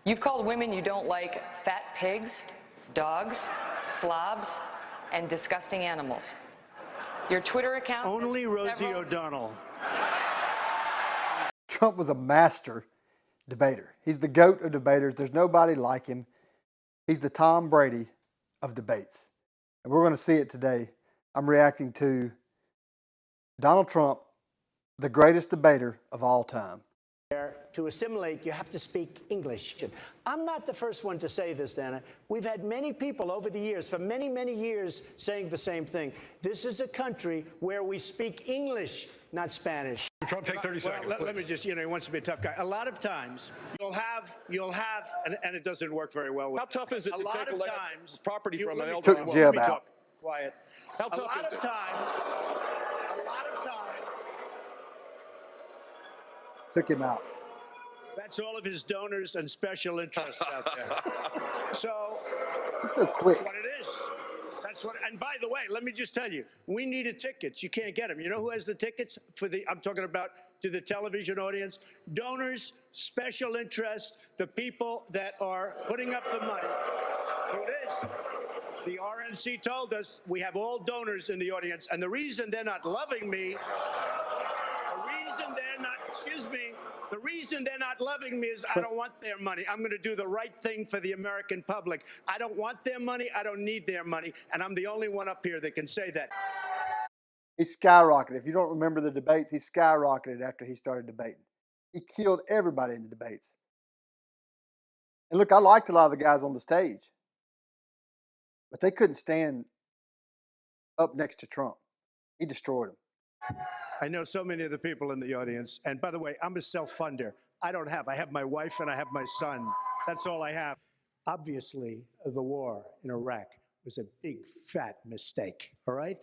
You've called women you don't like fat pigs, dogs, slobs, and disgusting animals. Your Twitter account... Only Rosie O'Donnell. Trump was a master debater. He's the GOAT of debaters. There's nobody like him. He's the Tom Brady of debates. And we're going to see it today. I'm reacting to Donald Trump, the greatest debater of all time. To assimilate, you have to speak English. I'm not the first one to say this, Dana. We've had many people over the years, for many, many years, saying the same thing. This is a country where we speak English, not Spanish. Trump, take 30 seconds. Let me just, he wants to be a tough guy. A lot of times, you'll have, and it doesn't work very well with. How tough is it to take property from an elderly took woman? Jeb out. Quiet. How tough is it? A lot of times. Took him out. That's all of his donors and special interests out there. So He's so quick. that's what it is. That's what. And by the way, let me just tell you, we needed tickets. You can't get them. You know who has the tickets for the? I'm talking about to the television audience. Donors, special interest, the people that are putting up the money. So it is. The RNC told us we have all donors in the audience, and the reason they're not loving me, the reason they're not loving me is I don't want their money. I'm going to do the right thing for the American public. I don't want their money. I don't need their money. And I'm the only one up here that can say that. He skyrocketed. If you don't remember the debates, he skyrocketed after he started debating. He killed everybody in the debates. And look, I liked a lot of the guys on the stage, but they couldn't stand up next to Trump. He destroyed them. I know so many of the people in the audience. And by the way, I'm a self-funder. I have my wife and I have my son. That's all I have. Obviously, the war in Iraq was a big, fat mistake, all right?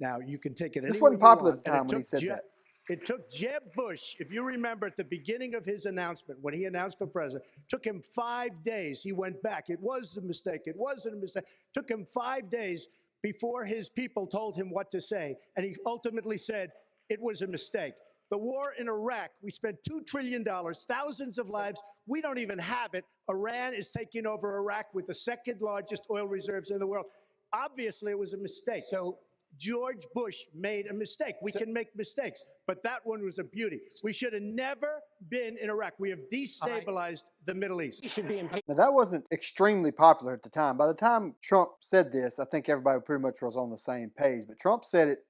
Now, you can take it. This wasn't popular at the time when he said that. It took Jeb Bush, if you remember at the beginning of his announcement, when he announced for president, took him 5 days. He went back. It was a mistake. It wasn't a mistake. Took him 5 days before his people told him what to say. And he ultimately said, it was a mistake. The war in Iraq, we spent $2 trillion, thousands of lives. We don't even have it. Iran is taking over Iraq with the second largest oil reserves in the world. Obviously, it was a mistake. So George Bush made a mistake. We can make mistakes, but that one was a beauty. We should have never been in Iraq. We have destabilized the Middle East. Now, that wasn't extremely popular at the time. By the time Trump said this, I think everybody pretty much was on the same page. But Trump said it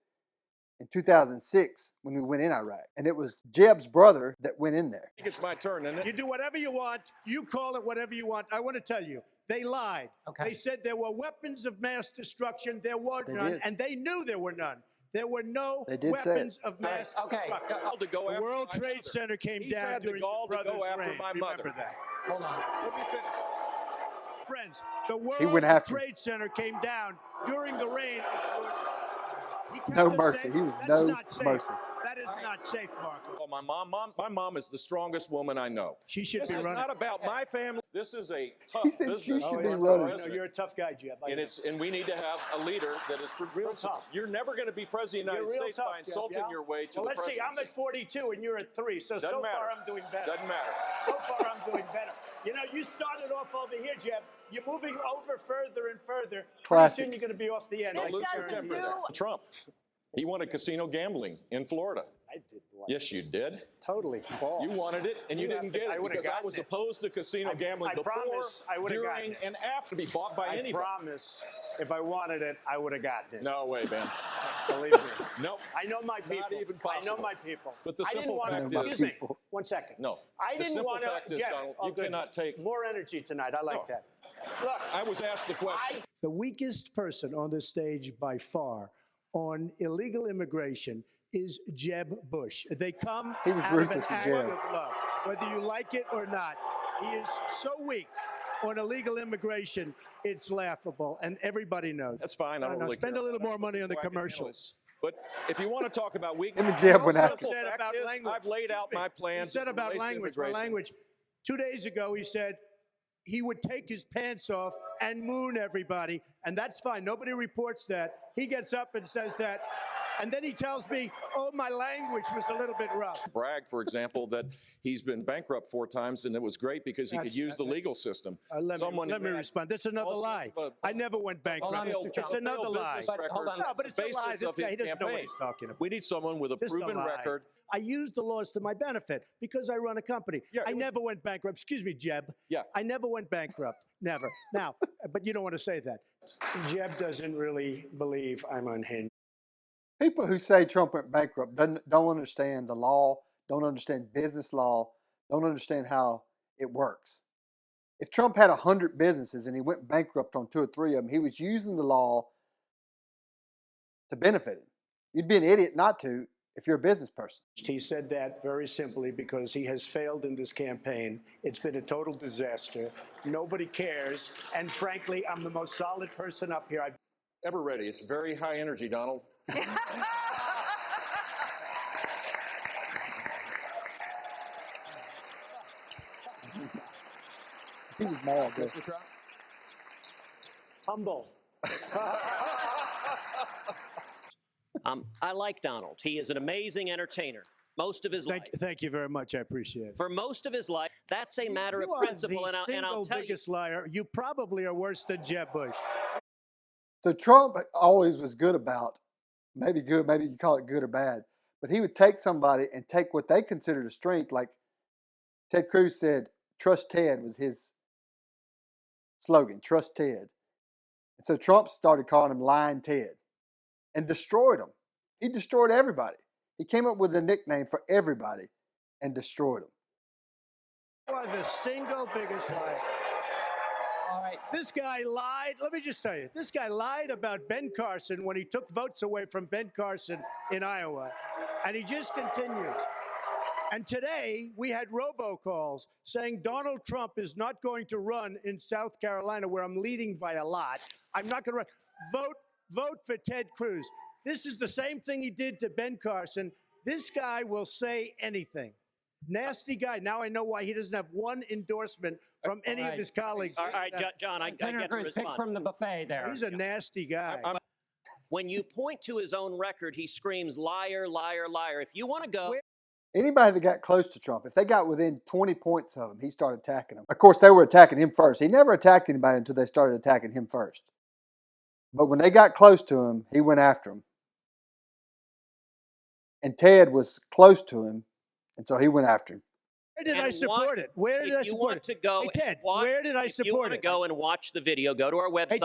in 2006 when we went in Iraq. And it was Jeb's brother that went in there. I think it's my turn, isn't it? You do whatever you want. You call it whatever you want. I want to tell you, they lied. Okay. They said there were weapons of mass destruction. There were none, and they knew there were none. There were no weapons of mass destruction. The World Trade Center came down during your brother's reign. Remember that. Hold on. Let me finish. Friends, the World Trade Center came down during the reign of George. No mercy. He was no mercy. That is not safe, Marco. Oh, my mom is the strongest woman I know. She should be running. This is not about my family. This is a tough He said business. she should be running. No, you're a tough guy, Jeb. And we need to have a leader that is real tough. You're never going to be president of the United States by insulting your way to the presidency. Let's see. I'm at 42 and you're at 3. So far I'm doing better. Doesn't matter. So far I'm doing better. You know, you started off over here, Jeb. You're moving over further and further. Classic. Pretty soon you're going to be off the end. Trump. He wanted casino gambling in Florida. I did. Yes, you did. Totally false. You wanted it, and you didn't get it because I was opposed to casino gambling before, during, and after be bought by anybody. I promise, if I wanted it, I would have gotten it. No way, man. Believe me. Nope. I know my people. Not even possible. I know my people. But the simple fact is, excuse me, 1 second. No. I didn't want to get Donald, you cannot take more energy tonight. I like that. Look, I was asked the question. The weakest person on this stage by far on illegal immigration is Jeb Bush. They come out of an act of love, whether you like it or not. He is so weak on illegal immigration, it's laughable, and everybody knows. That's fine. I don't really spend a little more money on the commercials. But if you want to talk about weakness, I've laid out my plans. He said about language. 2 days ago, he said he would take his pants off and moon everybody, and that's fine. Nobody reports that. He gets up and says that, And then he tells me, oh, my language was a little bit rough. Bragg, for example, that he's been bankrupt 4 times, and it was great because he could use the legal system. Let me respond. That's another lie. I never went bankrupt. It's another lie. No, but it's a lie. This guy, he doesn't know what he's talking about. We need someone with a proven record. I use the laws to my benefit because I run a company. Yeah, I never went bankrupt. Excuse me, Jeb. Yeah. I never went bankrupt. Never. Now, but you don't want to say that. Jeb doesn't really believe I'm unhinged. People who say Trump went bankrupt don't understand the law, don't understand business law, don't understand how it works. If Trump had 100 businesses and he went bankrupt on 2 or 3 of them, he was using the law to benefit him. You'd be an idiot not to if you're a business person. He said that very simply because he has failed in this campaign. It's been a total disaster. Nobody cares. And frankly, I'm the most solid person up here. Ever ready. It's very high energy, Donald. He was mad. Mr. Trump? Humble. I like Donald. He is an amazing entertainer. Most of his life. Thank you very much. I appreciate it. For most of his life, that's a matter of principle. And I'll tell you. You are the single biggest liar. You probably are worse than Jeb Bush. So Trump always was good about, maybe good, maybe you call it good or bad, but he would take somebody and take what they considered a strength, like Ted Cruz said, trust Ted was his slogan, trust Ted. And so Trump started calling him Lying Ted and destroyed him. He destroyed everybody. He came up with a nickname for everybody and destroyed them. You are the single biggest liar. All right. This guy lied. Let me just tell you, this guy lied about Ben Carson when he took votes away from Ben Carson in Iowa. And he just continues. And today we had robocalls saying Donald Trump is not going to run in South Carolina, where I'm leading by a lot. I'm not going to run. Vote for Ted Cruz. This is the same thing he did to Ben Carson. This guy will say anything. Nasty guy. Now I know why he doesn't have one endorsement from any of his colleagues. All right, John, I get to respond. Pick from the buffet there. He's a nasty guy. When you point to his own record, he screams, liar, liar, liar. If you want to go. Anybody that got close to Trump, if they got within 20 points of him, he started attacking them. Of course, they were attacking him first. He never attacked anybody until they started attacking him first. But when they got close to him, he went after him. And Ted was close to him, and so he went after him. Where did I support it? Where did I support it? Hey, Ted, where did I support it? If you want to go and watch the video, go to our website,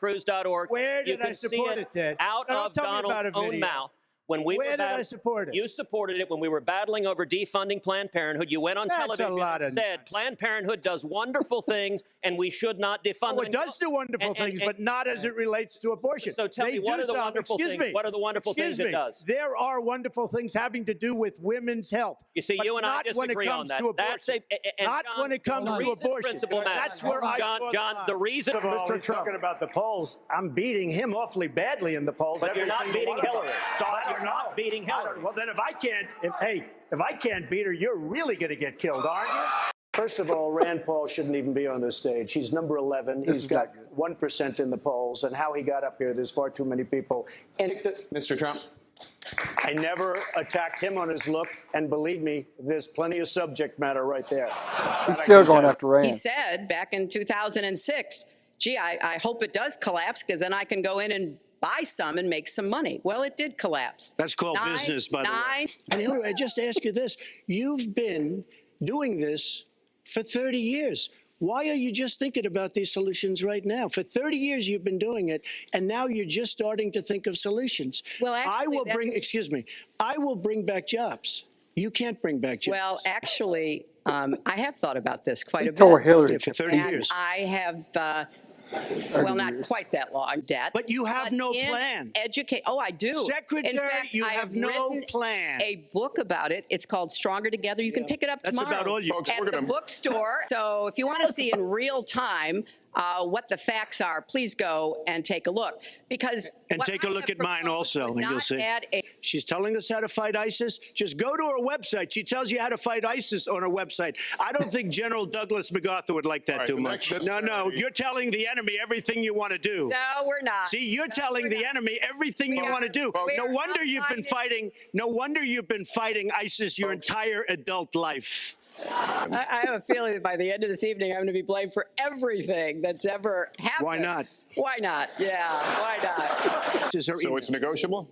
tedcruz.org. Where did I support it, Ted? Out of Donald's own mouth. Where did I support it? You supported it when we were battling over defunding Planned Parenthood. You went on television and said Planned Parenthood does wonderful things and we should not defund them. It does do wonderful things, but not as it relates to abortion. So tell me, what are the wonderful things? What are the wonderful things it does? There are wonderful things having to do with women's health. You see, you and I disagree on that. Not when it comes to abortion. That's where I draw the line. John, the reason. Mr. Trump, talking about the polls, I'm beating him awfully badly in the polls. But you're not beating Hillary. So you're not beating Hillary. Well, then if I can't beat her, you're really going to get killed, aren't you? First of all, Rand Paul shouldn't even be on this stage. He's number 11. He's got 1% in the polls. And how he got up here, there's far too many people. And Mr. Trump. I never attacked him on his look. And believe me, there's plenty of subject matter right there. He's still going after Rand. He said back in 2006, gee, I hope it does collapse because then I can go in and buy some and make some money. Well, it did collapse. That's called business, by the way. And Hillary, I just ask you this. You've been doing this for 30 years. Why are you just thinking about these solutions right now? For 30 years, you've been doing it, and now you're just starting to think of solutions. Well, actually, I will bring back jobs. You can't bring back jobs. Well, actually, I have thought about this quite a bit. Tore Hillary for 30 years. I have... well, not quite that long, Dad. But you have no plan. Oh, I do. Secretary, in fact, you have no plan. A book about it. It's called Stronger Together. You can pick it up tomorrow. That's about all you folks, at the bookstore. So if you want to see in real time what the facts are, please go and take a look. Because and take a look at mine also, and you'll see. She's telling us how to fight ISIS. Just go to her website. She tells you how to fight ISIS on her website. I don't think General Douglas MacArthur would like that too much. No, you're telling the enemy everything you want to do. No, we're not. See, you're telling the enemy everything you want to do. No wonder you've been fighting. No wonder you've been fighting ISIS your entire adult life. I have a feeling that by the end of this evening, I'm going to be blamed for everything that's ever happened. Why not? Why not? Yeah, why not? So it's negotiable?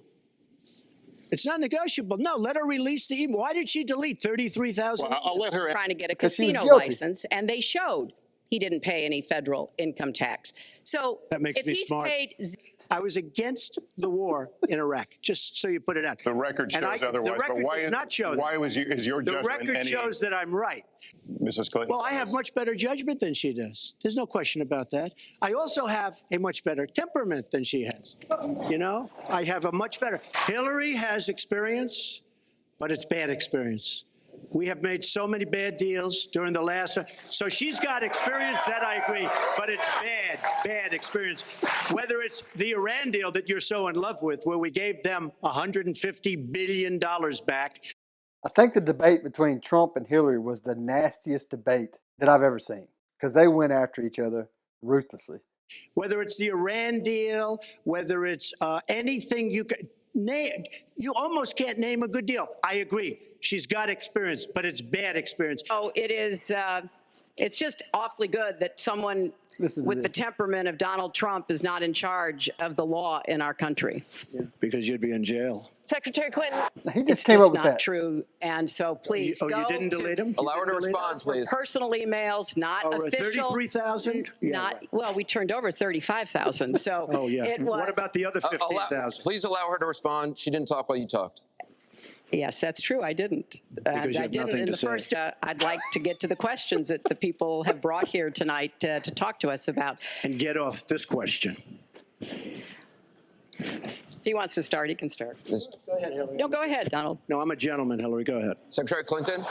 It's not negotiable. No, let her release the email. Why did she delete 33,000? Well, I'll let her. Trying to get a casino license, and they showed he didn't pay any federal income tax. So that makes if me he's smart. paid, I was against the war in Iraq, just so you put it out. The record shows otherwise. The record but does not show why that. is your judgment? The record shows that I'm right. Mrs. Clinton? Well, I have much better judgment than she does. There's no question about that. I also have a much better temperament than she has. You know, I have a much better. Hillary has experience, but it's bad experience. We have made so many bad deals during the last, so she's got experience, that I agree, but it's bad experience. Whether it's the Iran deal that you're so in love with, where we gave them $150 billion back. I think the debate between Trump and Hillary was the nastiest debate that I've ever seen, because they went after each other ruthlessly. Whether it's the Iran deal, whether it's anything you can name, you almost can't name a good deal. I agree. She's got experience, but it's bad experience. oh, it is. It's just awfully good that someone with the temperament of Donald Trump is not in charge of the law in our country. Yeah, because you'd be in jail. Secretary Clinton. He just came up with that. It's not true, and so please go. You didn't delete him? Allow her to respond, please. Personal emails, not official. 33,000? Not well. We turned over 35,000. So oh yeah. It was, what about the other 15,000? Please allow her to respond. She didn't talk while you talked. Yes, that's true. I didn't. I did it in the first. I'd like to get to the questions that the people have brought here tonight to talk to us about. And get off this question. If he wants to start, he can start. Go ahead, Hillary. No, go ahead, Donald. No, I'm a gentleman, Hillary. Go ahead. Secretary Clinton.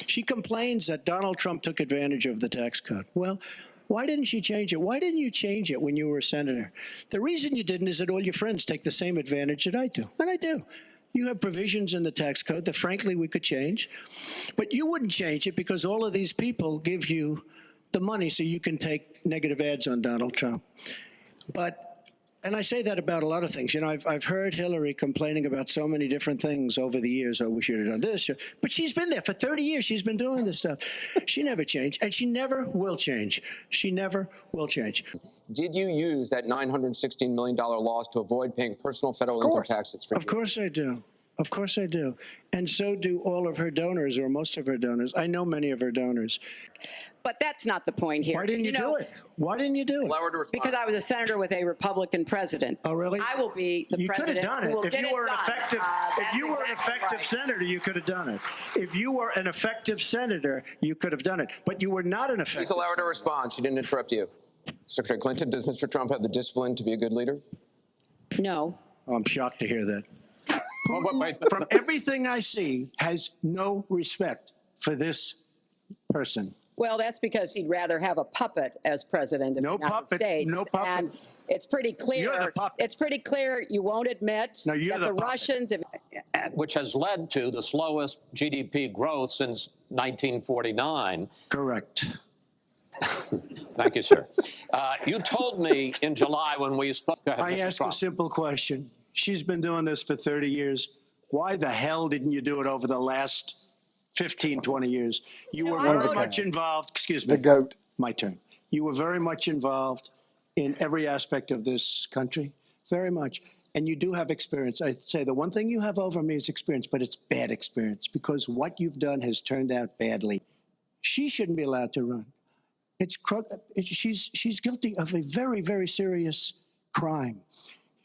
She complains that Donald Trump took advantage of the tax code. Well, why didn't she change it? Why didn't you change it when you were a senator? The reason you didn't is that all your friends take the same advantage that I do. And I do. You have provisions in the tax code that, frankly, we could change. But you wouldn't change it because all of these people give you the money so you can take negative ads on Donald Trump. And I say that about a lot of things. You know, I've heard Hillary complaining about so many different things over the years. Oh, we should have done this. But she's been there for 30 years. She's been doing this stuff. She never changed, and she never will change. She never will change. Did you use that $916 million loss to avoid paying personal federal income taxes for you? Of course I do. Of course I do. And so do all of her donors, or most of her donors. I know many of her donors. But that's not the point here. Why didn't you do it? Why didn't you do it? Allow her to respond. Because I was a senator with a Republican president. Oh, really? I will be the you president. You could have done it. If you were an effective, senator, you could have done it. If you were an effective senator, you could have done it. But you were not an effective. Please allow her to respond. She didn't interrupt you. Secretary Clinton, does Mr. Trump have the discipline to be a good leader? No. Oh, I'm shocked to hear that. From everything I see, has no respect for this person. Well, that's because he'd rather have a puppet as president of the United States. No puppet. And it's pretty clear. You're the puppet. It's pretty clear you won't admit that the Russians have, which has led to the slowest GDP growth since 1949. Correct. Thank you, sir. You told me in July when we spoke. I asked a simple question. She's been doing this for 30 years. Why the hell didn't you do it over the last 15, 20 years? You were very much involved. Excuse me. The GOAT. My turn. You were very much involved in every aspect of this country. Very much. And you do have experience. I'd say the one thing you have over me is experience, but it's bad experience because what you've done has turned out badly. She shouldn't be allowed to run. She's guilty of a very, very serious crime.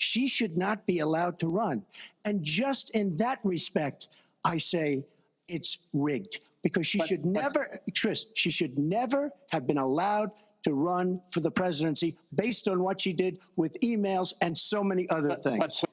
She should not be allowed to run. And just in that respect, I say it's rigged because she should never, Chris, she should never have been allowed to run for the presidency based on what she did with emails and so many other things.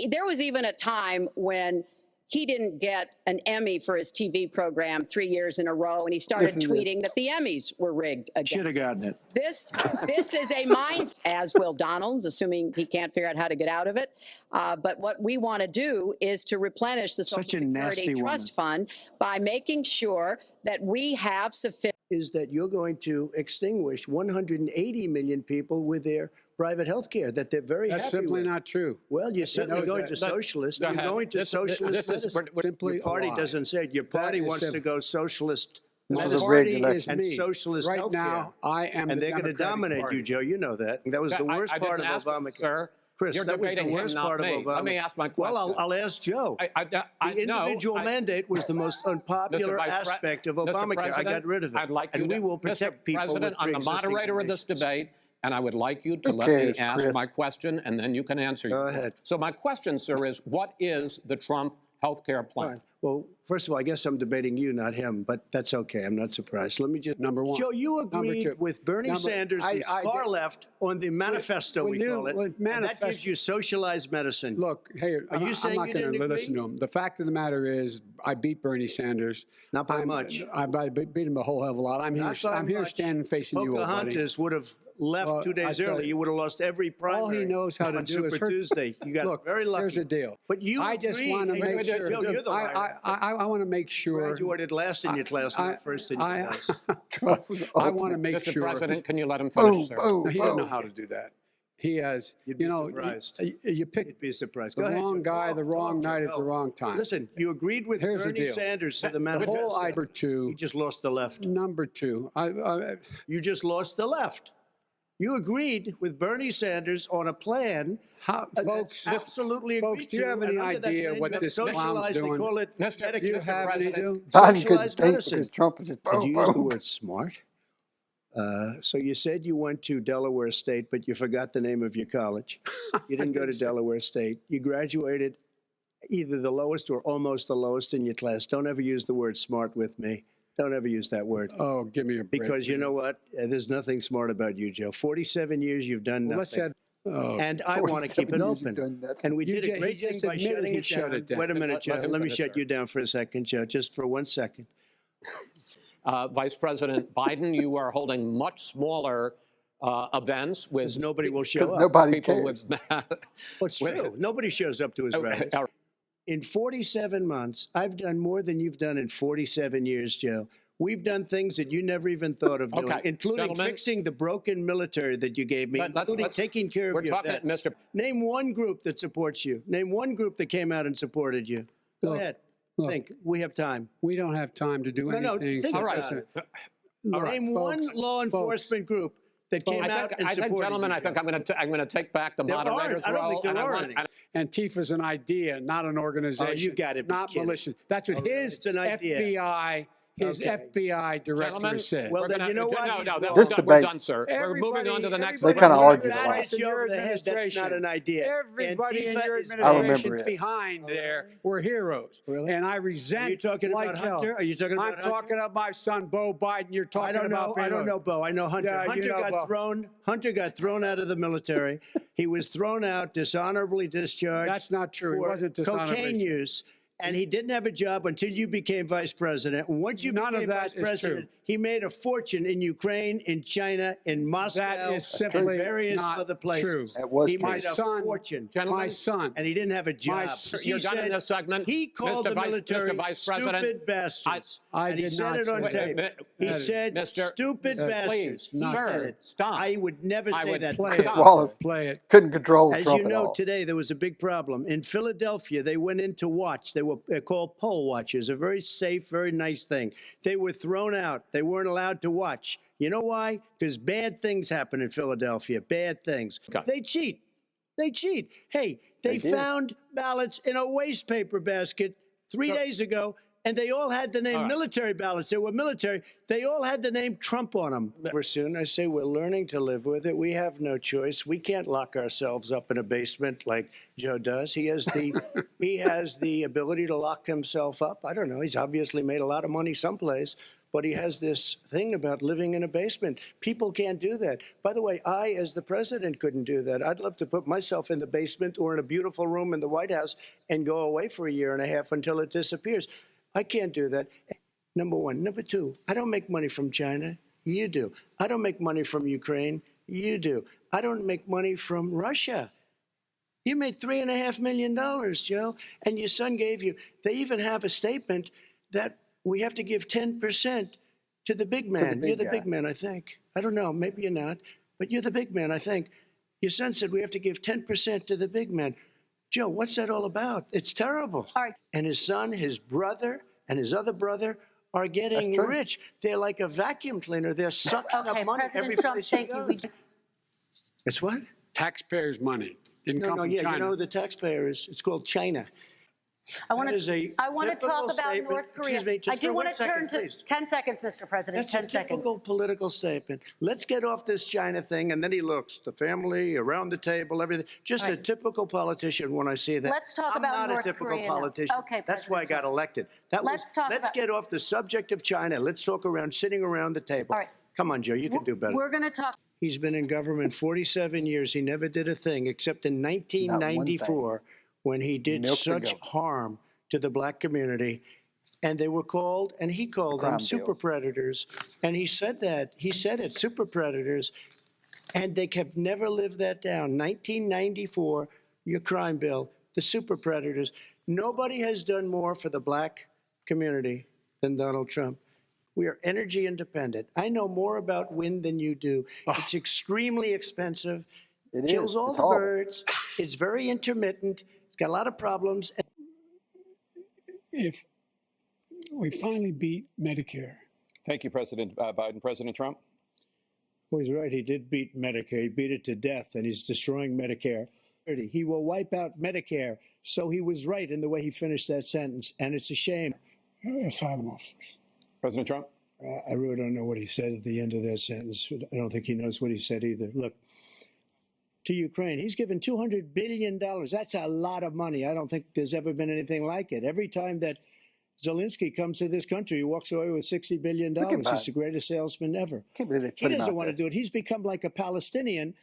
there was even a time when he didn't get an Emmy for his TV program 3 years in a row, and he started tweeting that the Emmys were rigged against him. Should have gotten it. This is a mindset, as will Donald's, assuming he can't figure out how to get out of it. But what we want to do is to replenish the Social Security Trust Fund by making sure that we have sufficient. Is that you're going to extinguish 180 million people with their private health care that they're very happy with. That's simply not true. Well, you're certainly going to socialist. You're going to socialist medicine. Simply Your party a lie. doesn't say it. Your party wants to go socialist This is a The rigged party is election. and me. socialist Right healthcare. now, I am And the they're going to Democratic dominate Party. you, Joe. You know that. That was the worst part of Obamacare. Sir. Chris, You're that was the debating him, worst not part of me. Obamacare. Let me ask my question. Well, I'll ask Joe. The individual mandate was the most unpopular aspect of Obamacare. I got rid of it. I'd like you and we will protect Mr. people President, with I'm the pre-existing moderator of this conditions. debate, and I would like you to Who let me cares, ask Chris? my question, and then you can answer. Go ahead. So my question, sir, is what is the Trump health care plan? Fine. Well, first of all, I guess I'm debating you, not him, but that's okay. I'm not surprised. Let me just. Number one. Joe, you Number agreed two. with Bernie Sanders, who's far left, on the manifesto, when we you- call it. when And that manifesto- gives you socialized medicine. Look, hey, Are you saying I'm you not going didn't to listen agree? to him. The fact of the matter is, I beat Bernie Sanders. Not by much. I beat him a whole hell of a lot. I'm Not by here much. standing facing you, old buddy. Pocahontas would have left Well, 2 days I tell early. you, You would have lost every primary. All he knows how to on do Super is hurt. Tuesday. You got Look, very lucky. here's the deal. But you I just agreed. want to Hey, make Joe, sure. you're the liar. I want to make sure. Graduated last in your class, not first in your class. I want to make Mr. sure. President, can you let him finish, sir? No, he doesn't know how to do that. He has, You'd be you know, surprised. you pick You'd be surprised. the Go ahead, wrong Joe. guy, Go, the wrong go, night Joe. at the wrong time. Listen, you agreed with Here's the Bernie deal. Sanders to the The whole manifesto. number two. You just lost the left. Number two. You just lost the left. You agreed with Bernie Sanders on a plan Folks, that's absolutely folks, agreed do you to, have and any under that idea plan, what you have this clown's socialized, doing? They call it Mr. Do you Medicare. have any? Biden couldn't Socialized think medicine. because Trump was just Did boom, you use the boom. word smart? So you said you went to Delaware State, but you forgot the name of your college. You didn't go to Delaware State. You graduated either the lowest or almost the lowest in your class. Don't ever use the word smart with me. Don't ever use that word. Oh, give me a break. Because you know what? There's nothing smart about you, Joe. 47 years you've done Well, nothing. let's say, oh, And I want to keep 47 it years you've open. done nothing. And we You did ju- a he great thing just by admitted shutting he it shut down. it down. Wait a minute, Let Joe. him Let me finish, shut sir. you down for a second, Joe, just for 1 second. Vice President Biden, you are holding much smaller events with Because nobody will show Because up. nobody people cares. with. Well, it's true. Nobody shows up to his rallies. In 47 months, I've done more than you've done in 47 years, Joe. We've done things that you never even thought of doing, Okay, including gentlemen. fixing the broken military that you gave me, including taking care of your talking, vets. Mr. Name one group that supports you. Name one group that came out and supported you. Go ahead. Think. We have time. we don't have time to do No, anything. think All right. about it. Look, Name one folks, law enforcement group that came out and I think, supported gentlemen, you. I think I'm going to take back the There aren't. moderator's I don't think role. there and I are want- any. Antifa's an idea, not an organization. Oh, you gotta be Not kidding. militia. That's what Oh, really? his It's an idea. FBI, his Okay. FBI director Gentlemen, said. Well, we're then gonna- you know what? No, He's no, wrong. we're This done, we're debate- done, sir. We're moving on to the next everybody They kinda in your argued a lot. That's you over the head. That's not administration- an idea. Everybody in Antifa your is- I remember administration's it. behind there were heroes. Really? And I resent. Are you talking about like hell. Hunter? Are you talking about I'm Hunter? talking about my son, Bo Biden. You're I talking don't know. about. I don't payload. know, Bo. I know Hunter. Yeah, you Hunter know got Bo. thrown. Hunter got thrown out of the military. He was thrown out, dishonorably discharged. That's not true. He for wasn't dishonorably. cocaine use, and he didn't have a job until you became vice president. And once you None of became that vice is president, true. he made a fortune in Ukraine, in China, in Moscow, That is and simply various not other places. true. That was He true. made My a son, fortune. my son, And he didn't have a job. son- He You're done in said this segment. He called Mr. the Vice- military Mr. Vice President, stupid bastards. I and he did said not it on say tape. that. He said Mr. stupid bastards. He Please, said sir, it. stop. I would never I say would that. play Chris it. Wallace Play it. couldn't control As Trump you at know, all. today there was a big problem. In Philadelphia, they went in to watch. They're called poll watchers, a very safe, very nice thing. They were thrown out. They weren't allowed to watch. You know why? Because bad things happen in Philadelphia. Bad things. Okay. They cheat. They cheat. Hey, they did. found ballots in a waste paper basket 3 days ago, and they all had the name military ballots. They were military. They all had the name Trump on them. We're soon. I say we're learning to live with it. We have no choice. We can't lock ourselves up in a basement like Joe does. He has the he has the ability to lock himself up. I don't know. He's obviously made a lot of money someplace. but he has this thing about living in a basement. People can't do that. By the way, I, as the president, couldn't do that. I'd love to put myself in the basement or in a beautiful room in the White House and go away for a year and a half until it disappears. I can't do that. Number one. Number two, I don't make money from China. You do. I don't make money from Ukraine. You do. I don't make money from Russia. You made $3.5 million, Joe, and your son gave you. They even have a statement that we have to give 10% to the big man. You're the big man, I think. I don't know. Maybe you're not, but you're the big man, I think. Your son said we have to give 10% to the big man. Joe, what's that all about? It's terrible. All right. And his son, his brother, and his other brother are getting rich. They're like a vacuum cleaner. They're sucking up money every place you go. It's what? Taxpayers' money. Didn't come from China. You know who the taxpayer is? It's called China. I want to talk about North Korea. Excuse me, I do want to turn to 10 seconds, Mr. President. That's 10 a seconds. typical political statement. Let's get off this China thing, and then he looks, the family, around the table, everything. Just a typical politician when I see that. Let's talk I'm about not North a typical Korea now. politician. Okay, that's why I got elected. Let's get off the subject of China. Let's talk sitting around the table. All right. Come on, Joe, you can do better. We're going to talk. He's been in government 47 years. He never did a thing except in 1994 when he did such harm to the black community. And they were called, and he called them super predators. And he said that. He said it, super predators. And they have never lived that down. 1994, your crime bill, the super predators. Nobody has done more for the black community than Donald Trump. We are energy independent. I know more about wind than you do. It's extremely expensive. It kills all the birds. It's very intermittent. It's got a lot of problems. If we finally beat Medicare. Thank you, President Biden. President Trump? Well, he's right. He did beat Medicare. He beat it to death, and he's destroying Medicare. He will wipe out Medicare. So he was right in the way he finished that sentence, and it's a shame. Asylum officers. President Trump? I really don't know what he said at the end of that sentence. I don't think he knows what he said either. Look, to Ukraine, he's given $200 billion. That's a lot of money. I don't think there's ever been anything like it. Every time that Zelensky comes to this country, he walks away with $60 billion. He's the greatest salesman ever. Can't believe they put he him doesn't out want there. to do it. He's become like a Palestinian,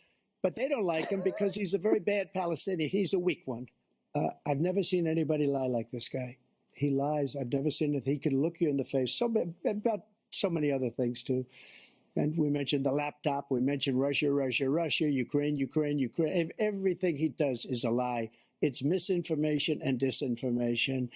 but they don't like him because he's a very bad Palestinian. He's a weak one. I've never seen anybody lie like this guy. He lies. I've never seen it. He can look you in the face. About so many other things, too. And we mentioned the laptop. We mentioned Russia, Ukraine. Everything he does is a lie. It's misinformation and disinformation.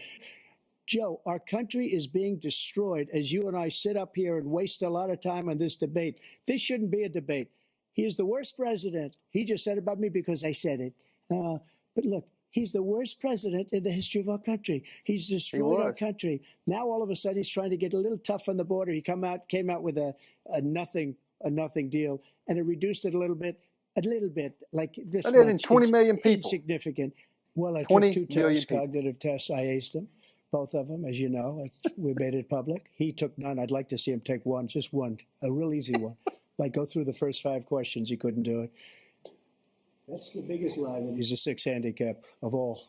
Joe, our country is being destroyed as you and I sit up here and waste a lot of time on this debate. This shouldn't be a debate. He is the worst president. He just said about me because I said it. But look, he's the worst president in the history of our country. He's destroyed our country. Now, all of a sudden, he's trying to get a little tough on the border. He came out with a nothing deal, and it reduced it a little bit, like this. 120 million people. Insignificant. Well, I took 2 tests, cognitive tests. I aced them, both of them, as you know. We made it public. He took none. I'd like to see him take one, just one, a real easy one. Like go through the first 5 questions. He couldn't do it. That's the biggest lie that he's a 6 handicap of all.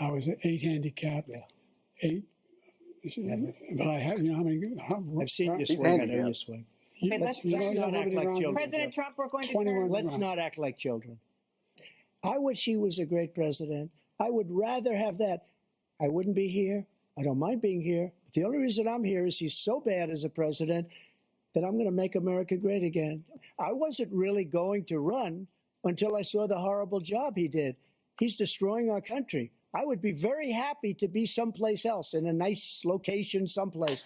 I was an 8 handicap. Yeah. 8. But I have, you know how many? I've seen you swing. I know you swing. Okay, let's not act like children. President Trump, we're going to 21 Let's not act like children. I wish he was a great president. I would rather have that. I wouldn't be here. I don't mind being here. But the only reason I'm here is he's so bad as a president that I'm going to make America great again. I wasn't really going to run until I saw the horrible job he did. He's destroying our country. I would be very happy to be someplace else, in a nice location someplace.